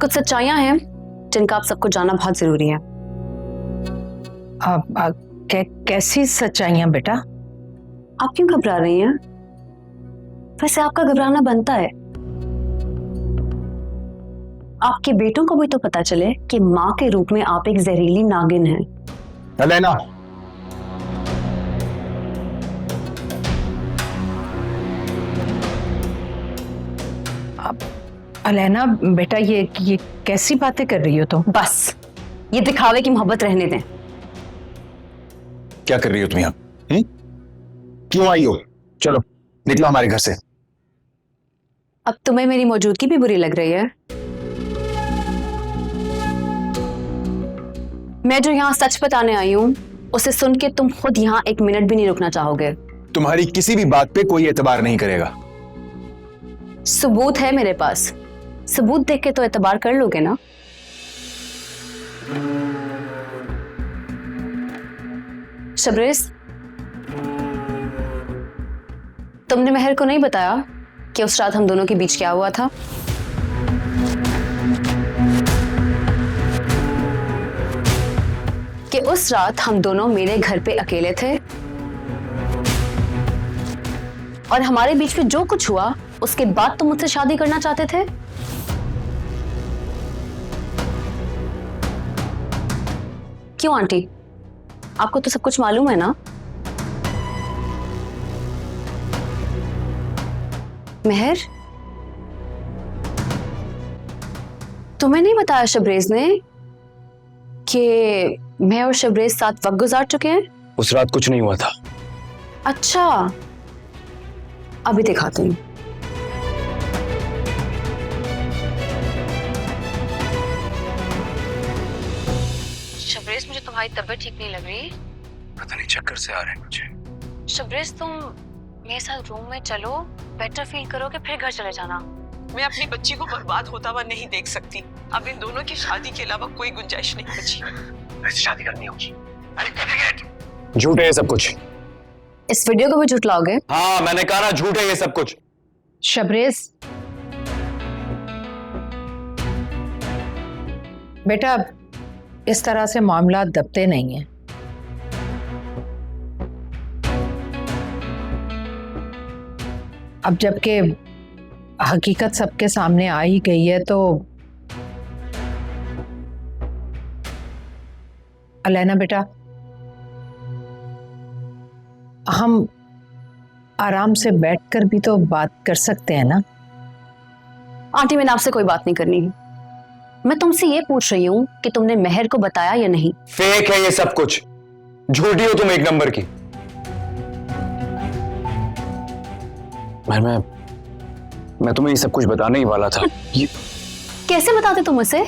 कुछ सच्चाइयां हैं जिनका आप सबको जानना बहुत जरूरी है। कैसी सच्चाइयां बेटा? आप क्यों घबरा रही हैं? वैसे आपका घबराना बनता है। आपके बेटों को भी तो पता चले कि माँ के रूप में आप एक जहरीली नागिन हैं। अलेना, अलेना बेटा, ये कैसी बातें कर रही हो तुम? बस ये दिखावे की मोहब्बत रहने दें। क्या कर रही हो तुम यहाँ? क्यों आई हो? चलो निकलो हमारे घर से। अब तुम्हें मेरी मौजूदगी भी बुरी लग रही है? मैं जो यहाँ सच बताने आई हूँ उसे सुन के तुम खुद यहाँ एक मिनट भी नहीं रुकना चाहोगे। तुम्हारी किसी भी बात पे कोई एतबार नहीं करेगा। सबूत है मेरे पास, सबूत देख के तो एतबार कर लोगे ना? शबरेज, तुमने महर को नहीं बताया कि उस रात हम दोनों के बीच क्या हुआ था? कि उस रात हम दोनों मेरे घर पे अकेले थे और हमारे बीच में जो कुछ हुआ उसके बाद तुम मुझसे शादी करना चाहते थे? क्यों आंटी, आपको तो सब कुछ मालूम है ना? महर, तुम्हें नहीं बताया शबरेज ने कि मैं और शबरेज साथ वक्त गुजार चुके हैं? उस रात कुछ नहीं हुआ था। अच्छा, अभी दिखाती हूँ। शबरेज, मुझे तुम्हारी तबीयत ठीक नहीं लग रही। पता नहीं, चक्कर से आ रहे हैं मुझे। शबरेज, तुम मेरे साथ रूम में चलो, बेटर फील करोगे फिर घर चले जाना। मैं अपनी बच्ची को बर्बाद होता हुआ नहीं देख सकती। अब इन दोनों की शादी के अलावा कोई गुंजाइश नहीं बची। ऐसी शादी करनी होगी। अरे करेंगे। झूठ है ये सब कुछ। इस वीडियो को भी झुटलाओगे? हाँ, मैंने कहा ना, झूठ है ये सब कुछ। शबरेज बेटा, इस तरह से मामला दबते नहीं हैं। अब जबकि हकीकत सबके सामने आ ही गई है तो अलेना बेटा, हम आराम से बैठकर भी तो बात कर सकते हैं ना? आंटी, मैंने आपसे कोई बात नहीं करनी। मैं तुमसे ये पूछ रही हूँ कि तुमने महर को बताया या नहीं? फेक है ये सब कुछ। झूठी हो तुम एक नंबर की। मैं तुम्हें ये सब कुछ बताने ही वाला था। कैसे बताते तुम उसे?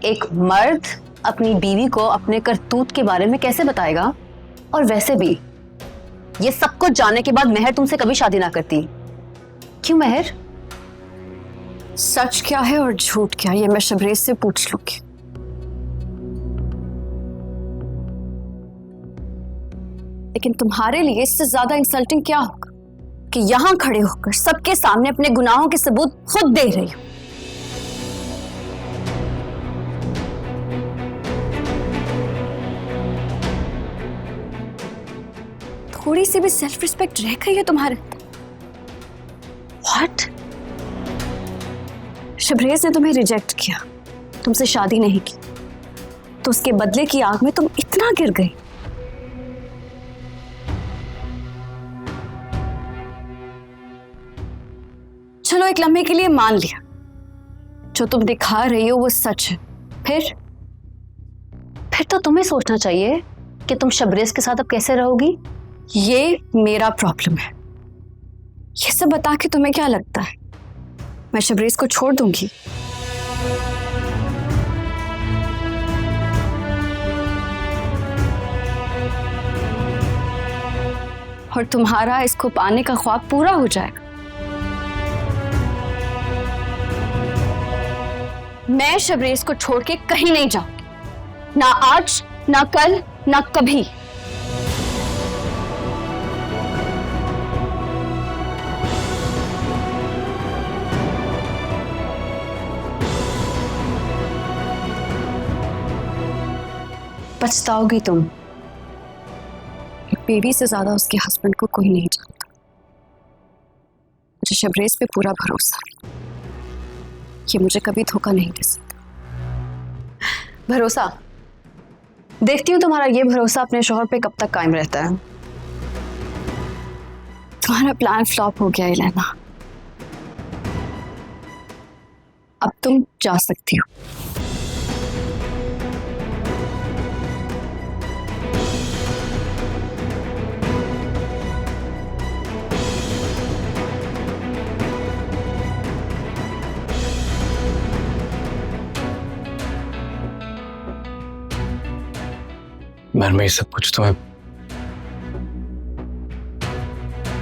एक मर्द अपनी बीवी को अपने करतूत के बारे में कैसे बताएगा? और वैसे भी ये सब कुछ जानने के बाद महर तुमसे कभी शादी ना करती। क्यों महर? सच क्या है और झूठ क्या, ये मैं शबरेज से पूछ लूंगी। लेकिन तुम्हारे लिए इससे ज्यादा इंसल्टिंग क्या होगा कि यहां खड़े होकर सबके सामने अपने गुनाहों के सबूत खुद दे रही हो। थोड़ी सी भी सेल्फ रिस्पेक्ट रह गई है तुम्हारे? व्हाट? शबरेज ने तुम्हें रिजेक्ट किया, तुमसे शादी नहीं की, तो उसके बदले की आग में तुम इतना गिर गई। चलो एक लम्हे के लिए मान लिया, जो तुम दिखा रही हो वो सच है। फिर तो तुम्हें सोचना चाहिए कि तुम शबरेज के साथ अब कैसे रहोगी। ये मेरा प्रॉब्लम है। ये सब बता के तुम्हें क्या लगता है मैं शबरेज को छोड़ दूंगी? और तुम्हारा इसको पाने का ख्वाब पूरा हो जाएगा। मैं शबरेज को छोड़ के कहीं नहीं जाऊंगी, ना आज, ना कल, ना कभी। पछताओगी तुम। एक बीवी से ज्यादा उसके हस्बैंड को कोई नहीं जानता। मुझे शबरेज पे पूरा भरोसा है, ये मुझे कभी धोखा नहीं दे सकता। भरोसा? देखती हूँ तुम्हारा ये भरोसा अपने शौहर पे कब तक कायम रहता है। तुम्हारा प्लान फ्लॉप हो गया इलेना, अब तुम जा सकती हो। घर में ये सब कुछ तुम्हें